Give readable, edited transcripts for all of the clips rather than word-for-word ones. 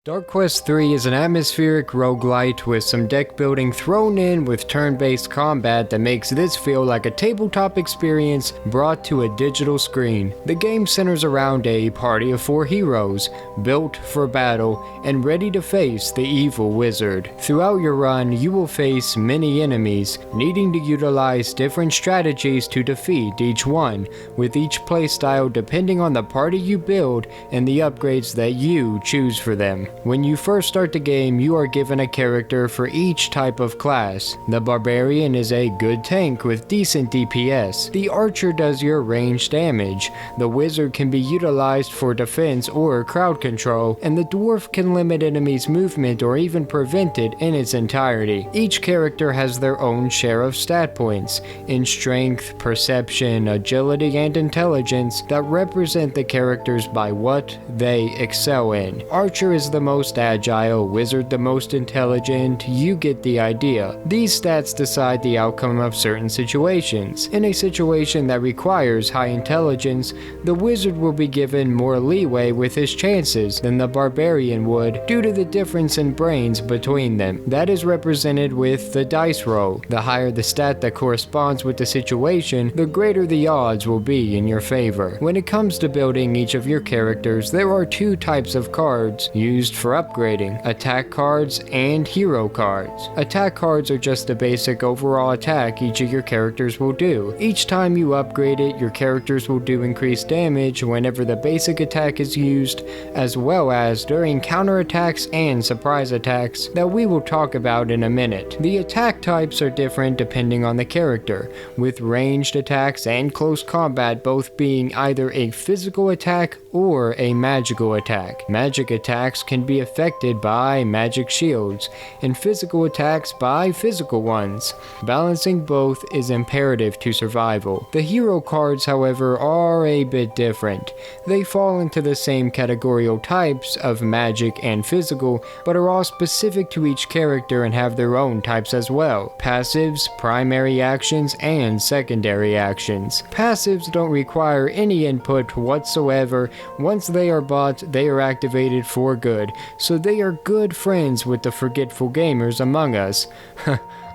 Dark Quest III is an atmospheric roguelite with some deck building thrown in with turn-based combat that makes this feel like a tabletop experience brought to a digital screen. The game centers around a party of 4 heroes, built for battle and ready to face the evil wizard. Throughout your run, you will face many enemies, needing to utilize different strategies to defeat each one, with each playstyle depending on the party you build and the upgrades that you choose for them. When you first start the game, you are given a character for each type of class. The barbarian is a good tank with decent DPS. The archer does your range damage. The wizard can be utilized for defense or crowd control, and the dwarf can limit enemies' movement or even prevent it in its entirety. Each character has their own share of stat points in strength, perception, agility, and intelligence that represent the characters by what they excel in. Archer is the most agile, wizard the most intelligent, you get the idea. These stats decide the outcome of certain situations. In a situation that requires high intelligence, the wizard will be given more leeway with his chances than the barbarian would due to the difference in brains between them. That is represented with the dice roll. The higher the stat that corresponds with the situation, the greater the odds will be in your favor. When it comes to building each of your characters, there are 2 types of cards used for upgrading: attack cards and hero cards. Attack cards are just a basic overall attack each of your characters will do. Each time you upgrade it, your characters will do increased damage whenever the basic attack is used, as well as during counterattacks and surprise attacks that we will talk about in a minute. The attack types are different depending on the character, with ranged attacks and close combat both being either a physical attack or a magical attack. Magic attacks can be affected by magic shields, and physical attacks by physical ones. Balancing both is imperative to survival. The hero cards, however, are a bit different. They fall into the same categorical types of magic and physical, but are all specific to each character and have their own types as well: passives, primary actions, and secondary actions. Passives don't require any input whatsoever. Once they are bought, they are activated for good, so they are good friends with the forgetful gamers among us.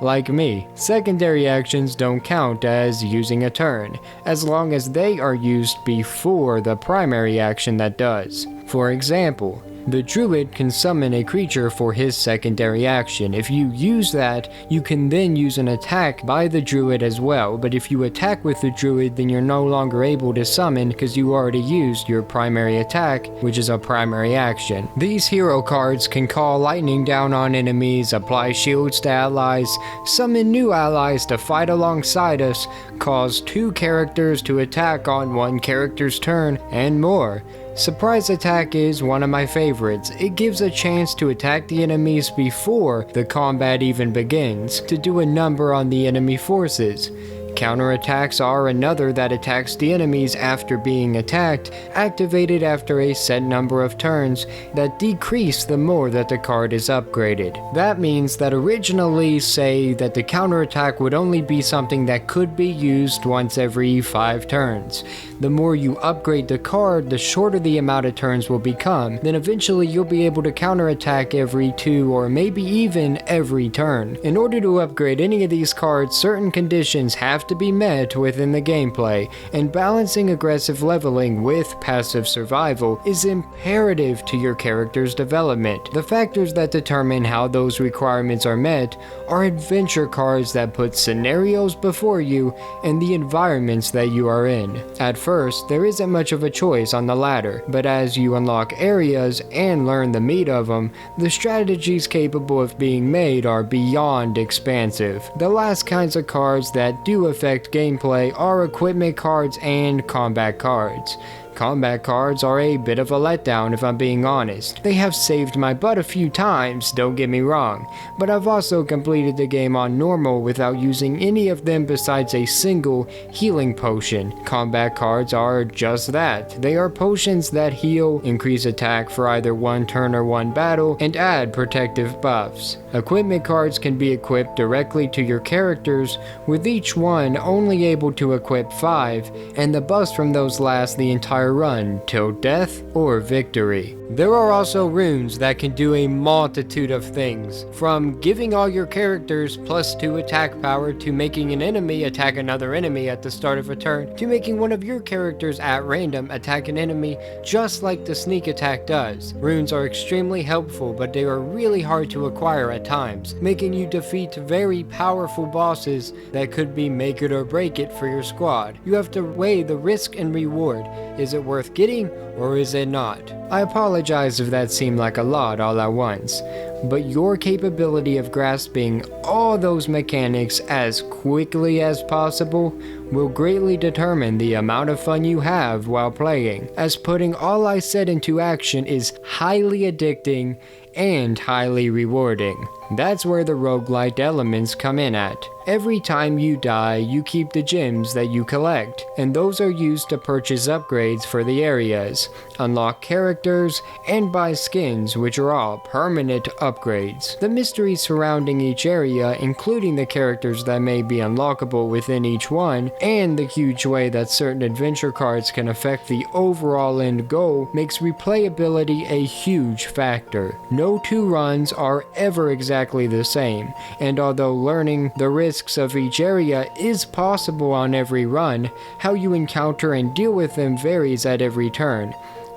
Like me. Secondary actions don't count as using a turn, as long as they are used before the primary action that does. For example, the druid can summon a creature for his secondary action. If you use that, you can then use an attack by the druid as well, but if you attack with the druid, then you're no longer able to summon because you already used your primary attack, which is a primary action. These hero cards can call lightning down on enemies, apply shields to allies, summon new allies to fight alongside us, cause 2 characters to attack on 1 character's turn, and more. Surprise attack is one of my favorites. It gives a chance to attack the enemies before the combat even begins, to do a number on the enemy forces. Counterattacks are another that attacks the enemies after being attacked, activated after a set number of turns that decrease the more that the card is upgraded. That means that originally, say that the counterattack would only be something that could be used once every 5 turns. The more you upgrade the card, the shorter the amount of turns will become. Then eventually you'll be able to counterattack every 2 or maybe even every turn. In order to upgrade any of these cards, certain conditions have to be met within the gameplay, and balancing aggressive leveling with passive survival is imperative to your character's development. The factors that determine how those requirements are met are adventure cards that put scenarios before you and the environments that you are in. At first, there isn't much of a choice on the latter, but as you unlock areas and learn the meat of them, the strategies capable of being made are beyond expansive. The last kinds of cards that do affect gameplay are equipment cards and combat cards. Combat cards are a bit of a letdown if I'm being honest. They have saved my butt a few times, don't get me wrong, but I've also completed the game on normal without using any of them besides a single healing potion. Combat cards are just that. They are potions that heal, increase attack for either 1 turn or 1 battle, and add protective buffs. Equipment cards can be equipped directly to your characters, with each one only able to equip 5, and the buffs from those last the entire entire run till death or victory. There are also runes that can do a multitude of things, from giving all your characters +2 attack power to making an enemy attack another enemy at the start of a turn, to making one of your characters at random attack an enemy just like the sneak attack does. Runes are extremely helpful, but they are really hard to acquire at times, making you defeat very powerful bosses that could be make it or break it for your squad. You have to weigh the risk and reward. Is it worth getting or is it not? I apologize if that seemed like a lot all at once, but your capability of grasping all those mechanics as quickly as possible will greatly determine the amount of fun you have while playing, as putting all I said into action is highly addicting and highly rewarding. That's where the roguelite elements come in at. Every time you die, you keep the gems that you collect, and those are used to purchase upgrades for the areas, unlock characters, and buy skins, which are all permanent upgrades. The mystery surrounding each area, including the characters that may be unlockable within each one, and the huge way that certain adventure cards can affect the overall end goal, makes replayability a huge factor. No two runs are ever exactly the same, and although learning the risks of each area is possible on every run, how you encounter and deal with them varies at every turn.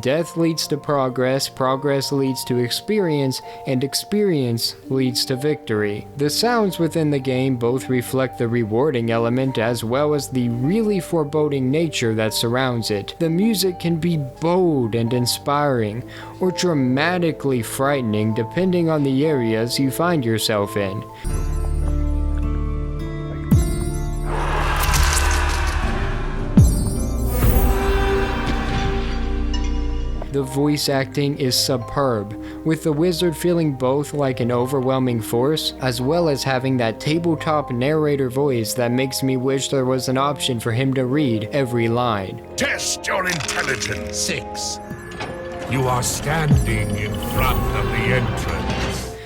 Death leads to progress, progress leads to experience, and experience leads to victory. The sounds within the game both reflect the rewarding element as well as the really foreboding nature that surrounds it. The music can be bold and inspiring, or dramatically frightening depending on the areas you find yourself in. The voice acting is superb, with the wizard feeling both like an overwhelming force, as well as having that tabletop narrator voice that makes me wish there was an option for him to read every line. Test your intelligence. 6. You are standing in front of the entrance.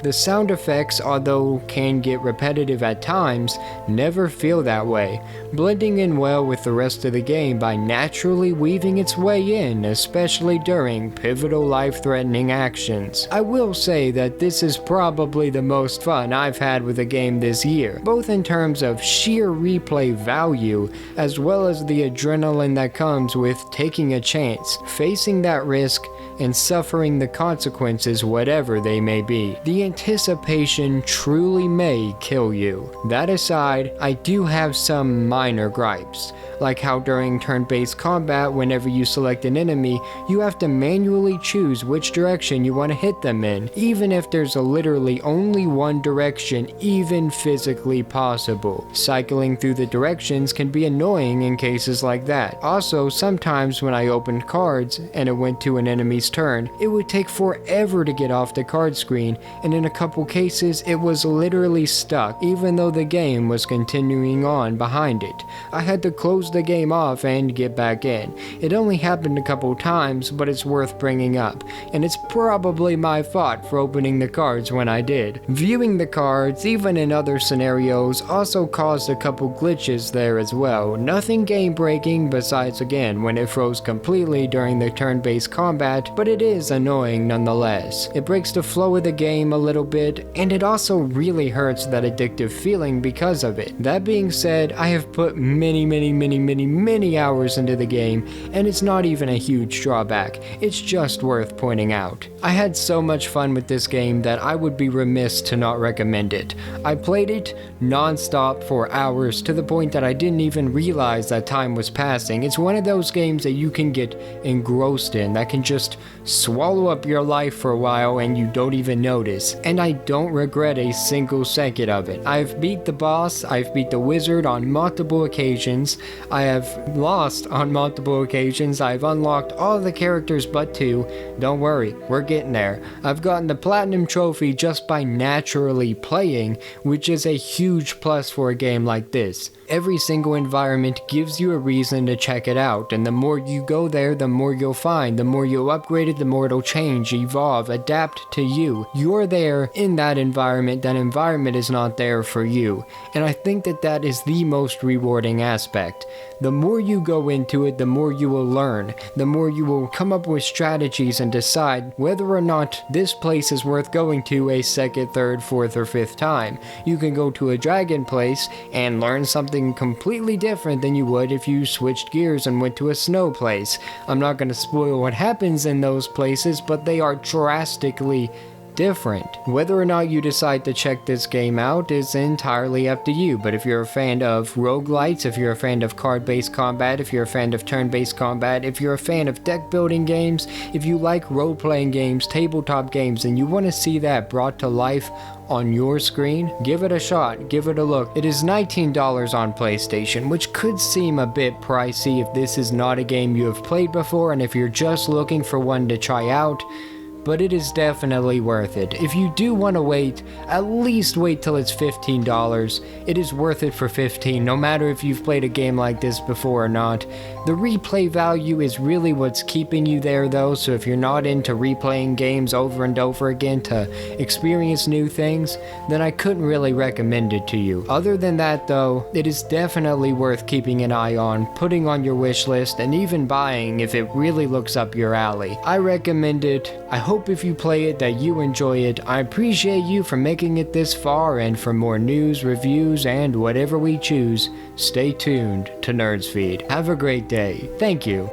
The sound effects, although can get repetitive at times, never feel that way, blending in well with the rest of the game by naturally weaving its way in, especially during pivotal life-threatening actions. I will say that this is probably the most fun I've had with a game this year, both in terms of sheer replay value, as well as the adrenaline that comes with taking a chance, facing that risk, and suffering the consequences whatever they may be. The anticipation truly may kill you. That aside, I do have some minor gripes, like how during turn-based combat, whenever you select an enemy, you have to manually choose which direction you want to hit them in, even if there's literally only one direction even physically possible. Cycling through the directions can be annoying in cases like that. Also, sometimes when I opened cards and it went to an enemy's turn, it would take forever to get off the card screen, and in a couple cases it was literally stuck even though the game was continuing on behind it. I had to close the game off and get back in. It only happened a couple times, but it's worth bringing up, and it's probably my fault for opening the cards when I did. Viewing the cards, even in other scenarios, also caused a couple glitches there as well. Nothing game breaking besides again when it froze completely during the turn-based combat, but it is annoying nonetheless. It breaks the flow of the game a little bit, and it also really hurts that addictive feeling because of it. That being said, I have put many hours into the game, and it's not even a huge drawback. It's just worth pointing out. I had so much fun with this game that I would be remiss to not recommend it. I played it non-stop for hours to the point that I didn't even realize that time was passing. It's one of those games that you can get engrossed in, that can just swallow up your life for a while and you don't even notice, and I don't regret a single second of it. I've beat the boss, I've beat the wizard on multiple occasions, I have lost on multiple occasions, I've unlocked all the characters but 2, don't worry, we're getting there. I've gotten the platinum trophy just by naturally playing, which is a huge plus for a game like this. Every single environment gives you a reason to check it out, and the more you go there, the more you'll find. The more you'll upgrade it, the more it'll change, evolve, adapt to you. You're there in that environment is not there for you. And I think that is the most rewarding aspect. The more you go into it, the more you will learn. The more you will come up with strategies and decide whether or not this place is worth going to a second, third, fourth, or fifth time. You can go to a dragon place and learn something completely different than you would if you switched gears and went to a snow place. I'm not going to spoil what happens in those places, but they are drastically different. Whether or not you decide to check this game out is entirely up to you, but if you're a fan of roguelites, if you're a fan of card-based combat, if you're a fan of turn-based combat, if you're a fan of deck-building games, if you like role-playing games, tabletop games, and you want to see that brought to life on your screen, give it a shot, give it a look. It is $19 on PlayStation, which could seem a bit pricey if this is not a game you have played before and if you're just looking for one to try out, but it is definitely worth it. If you do want to wait, at least wait till it's $15. It is worth it for $15, no matter if you've played a game like this before or not. The replay value is really what's keeping you there though, so if you're not into replaying games over and over again to experience new things, then I couldn't really recommend it to you. Other than that though, it is definitely worth keeping an eye on, putting on your wish list, and even buying if it really looks up your alley. I recommend it. I hope if you play it that you enjoy it. I appreciate you for making it this far, and for more news, reviews, and whatever we choose, stay tuned to Nerdsfeed. Have a great day. Thank you.